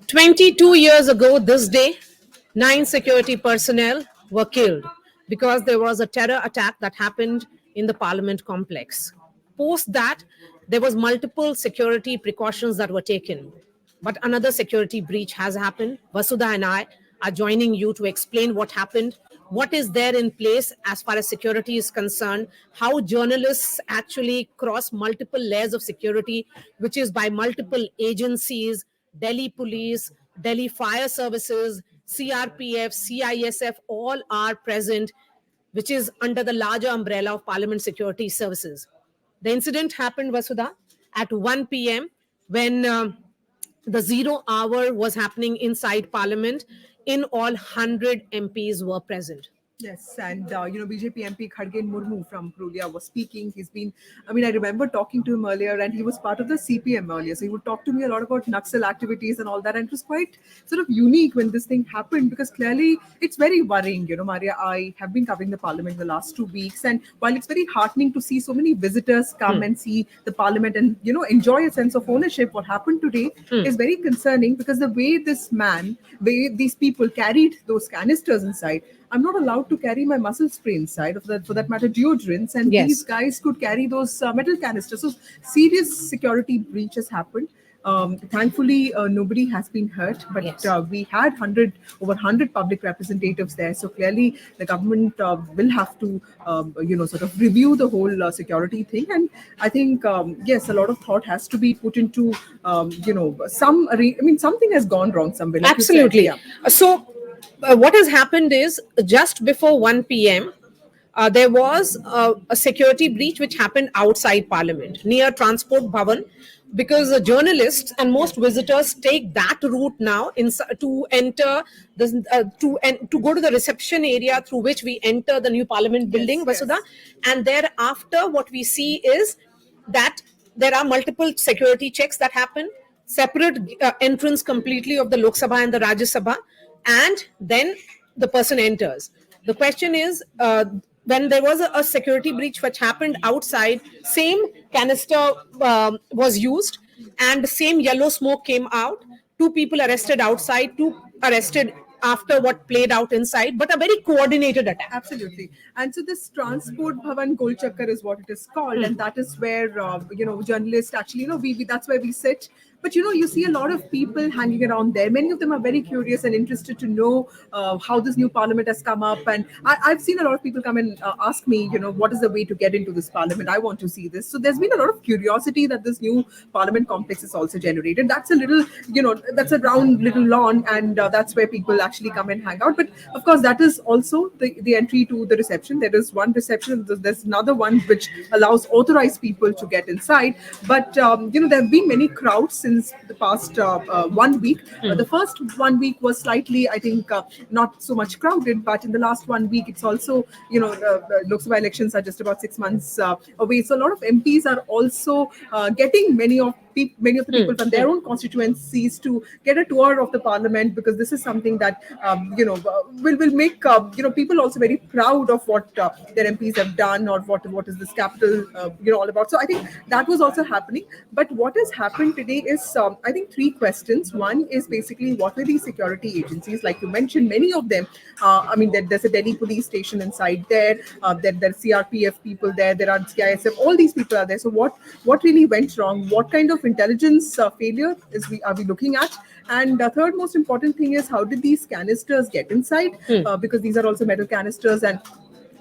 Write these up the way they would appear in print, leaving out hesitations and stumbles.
22 years ago, this day, 9 security personnel were killed because there was a terror attack that happened in the Parliament complex. Post that, there was multiple security precautions that were taken. But another security breach has happened. Vasudha and I are joining you to explain what happened, what is there in place as far as security is concerned, how journalists actually cross multiple layers of security, which is by multiple agencies, Delhi Police, Delhi Fire Services, CRPF, CISF, all are present, which is under the larger umbrella of Parliament Security Services. The incident happened, Vasudha, at 1 p.m. when the 0 hour was happening inside Parliament. In all, 100 MPs were present. Yes, and BJP MP Khargen Murmu from Purulia was speaking. I remember talking to him earlier, and he was part of the CPM earlier. So he would talk to me a lot about Naxal activities and all that. And it was quite sort of unique when this thing happened because clearly it's very worrying. Maria, I have been covering the Parliament the last 2 weeks, and while it's very heartening to see so many visitors come and see the Parliament and enjoy a sense of ownership, what happened today is very concerning because the way these people carried those canisters inside. I'm not allowed to carry my muscle spray inside, for that matter, deodorants. And Yes. these guys could carry those metal canisters. So serious security breaches happened. Thankfully, nobody has been hurt, but Yes. We had over 100 public representatives there. So clearly, the government will have to, sort of review the whole security thing. And I think, yes, a lot of thought has to be put into, something has gone wrong somewhere. Like you said. Absolutely. Yeah. So, what has happened is just before 1 p.m., there was a security breach which happened outside Parliament near Transport Bhavan, because journalists and most visitors take that route now to enter to go to the reception area through which we enter the new Parliament building, Yes, Vasudha. yes. And thereafter, what we see is that there are multiple security checks that happen, separate entrance completely of the Lok Sabha and the Rajya Sabha, and then the person enters. The question is, when there was a security breach which happened outside, same canister was used, and same yellow smoke came out. 2 people arrested outside, 2 arrested after what played out inside, but a very coordinated attack. Absolutely. And so this Transport Bhavan Gol Chakkar is what it is called. And that is where, journalists actually, we that's where we sit. But, you see a lot of people hanging around there. Many of them are very curious and interested to know how this new parliament has come up. And I've seen a lot of people come and ask me, what is the way to get into this parliament? I want to see this. So there's been a lot of curiosity that this new parliament complex is also generated. That's a little, that's a round little lawn. And that's where people actually come and hang out. But of course, that is also the entry to the reception. There is one reception. There's another one which allows authorized people to get inside. But, there have been many crowds since the past 1 week. The first 1 week was slightly, I think, not so much crowded, but in the last 1 week, it's also, the Lok Sabha elections are just about 6 months away. So a lot of MPs are also getting many of the people from their own constituencies to get a tour of the parliament, because this is something that will make people also very proud of what their MPs have done, or what is this capital all about. So I think that was also happening. But what has happened today is I think 3 questions. One is basically, what were these security agencies? Like you mentioned, many of them. There's a Delhi police station inside there. There are CRPF people there. There are CISF. All these people are there. So what really went wrong? What kind of intelligence failure are we looking at? And the third most important thing is, how did these canisters get inside? Because these are also metal canisters, and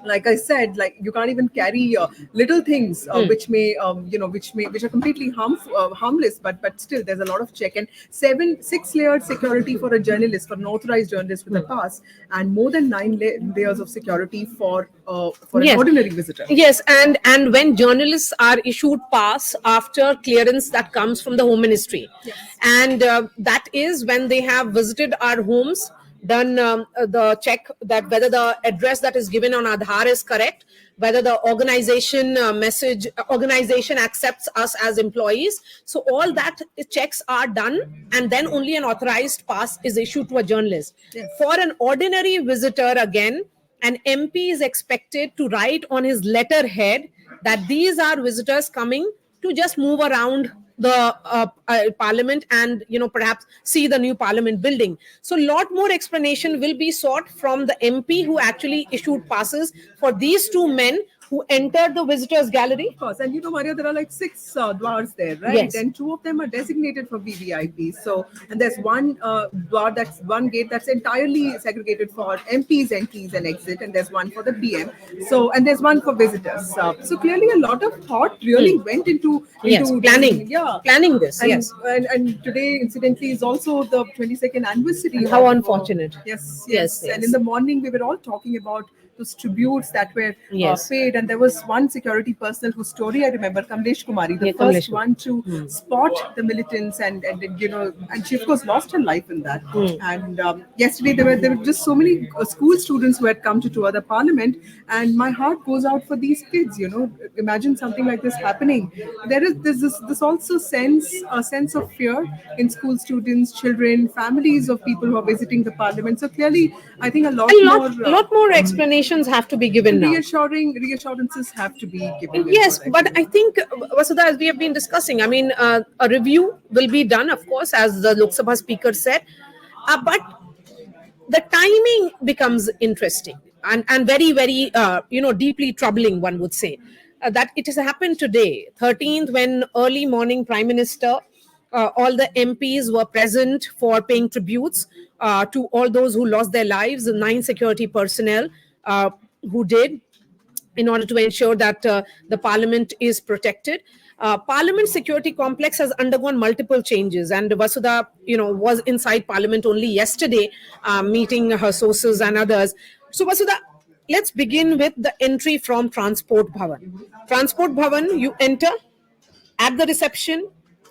like I said, like you can't even carry little things which are completely harmless, but still there's a lot of check. And 6 layered security for a journalist, for an authorized journalist with a pass, and more than 9 layers of security for an Yes. ordinary visitor. Yes, and when journalists are issued pass after clearance that comes from the Home Ministry, Yes. and that is when they have visited our homes, done the check that whether the address that is given on Aadhaar is correct, whether the organization accepts us as employees. So all that checks are done, and then only an authorized pass is issued to a journalist. Yes. For an ordinary visitor, again, an MP is expected to write on his letterhead that these are visitors coming to just move around the parliament and perhaps see the new parliament building. So a lot more explanation will be sought from the MP who actually issued passes for these two men who entered the visitors gallery. Of course, and Maria, there are like six dwars there, right? Yes. And two of them are designated for VVIPs. So, and there's one dwar, that's one gate that's entirely segregated for MPs entries and exit, and there's one for the PM. So, and there's one for visitors. So clearly, a lot of thought really went into Yes, planning. Planning this. And, yes. and today, incidentally, is also the 22nd anniversary. And how of, unfortunate. Yes. And in the morning, we were all talking about those tributes that were Yes. paid, and there was one security personnel whose story I remember, Kamlesh Kumari, the Yeah, first Kamlesh. one to spot the militants, and and she of course lost her life in that. And yesterday there were just so many school students who had come to tour the parliament, and my heart goes out for these kids. Imagine something like this happening. There's this also a sense of fear in school students, children, families of people who are visiting the parliament. So clearly, I think a lot more explanations have to be given now. Reassurances have to be given. Yes, but I think, Vasudha, as we have been discussing, I mean, a review will be done, of course, as the Lok Sabha speaker said, but the timing becomes interesting and very, very, deeply troubling, one would say. That it has happened today, 13th, when early morning Prime Minister, all the MPs were present for paying tributes to all those who lost their lives, 9 security personnel who did, in order to ensure that the parliament is protected. Parliament security complex has undergone multiple changes, and Vasudha, was inside parliament only yesterday, meeting her sources and others. So Vasudha, let's begin with the entry from Transport Bhavan. Transport Bhavan, you enter at the reception.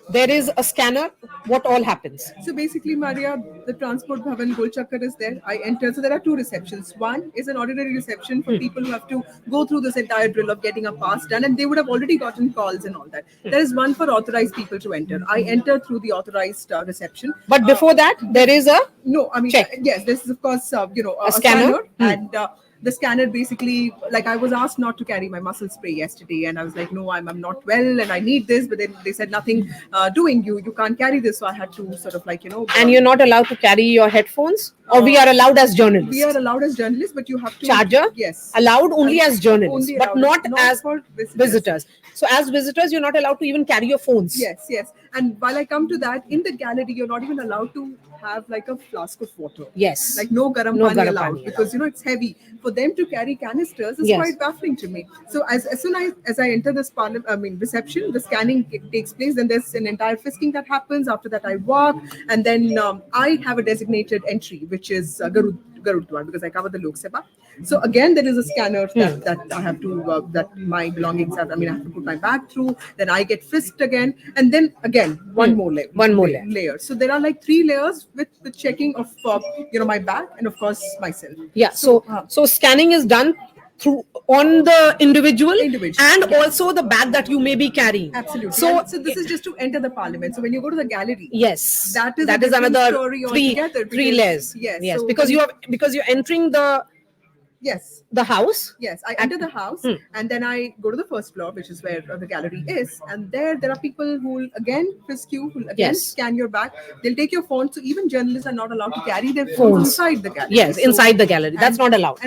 There is a scanner. What all happens? So basically, Maria, the Transport Bhavan Golchakkar is there. I enter. So there are 2 receptions. One is an ordinary reception for people who have to go through this entire drill of getting a pass done, and they would have already gotten calls and all that. There is one for authorized people to enter. I enter through the authorized reception. But before that, there is a check. Yes, this is of course a scanner. And the scanner basically, like, I was asked not to carry my muscle spray yesterday, and I was like, no, I'm not well and I need this, but then they said nothing doing, you can't carry this, so I had to sort of and you're not allowed to carry your headphones, or we are allowed as journalists? We are allowed as journalists, but you have to charger. Yes, allowed only as journalists, but not as for visitors. So as visitors, you're not allowed to even carry your phones. Yes. And while I come to that, in the gallery, you're not even allowed to have like a flask of water. Yes. Like no garam pani allowed, because it's heavy. For them to carry canisters is quite baffling to me. So as soon as I enter this reception, the scanning takes place. Then there's an entire frisking that happens. After that, I walk, and then I have a designated entry, which is Garudwar, because I cover the Lok Sabha. So again, there is a scanner that I have to that my belongings have. I have to put my bag through. Then I get frisked again, and then again one more layer. So there are like 3 layers with the checking of my bag and of course myself. Yeah. So scanning is done through on the individual and also the bag that you may be carrying. Absolutely. So this is just to enter the parliament. So when you go to the gallery, yes, that is another story 3 layers. Yes, so because you're entering the house. Yes, I enter the house, and then I go to the first floor, which is where the gallery is, and there are people who will again frisk you, who will again scan your bag. They'll take your phone. So even journalists are not allowed to carry their phones inside the gallery. Yes, inside the gallery. That's not allowed.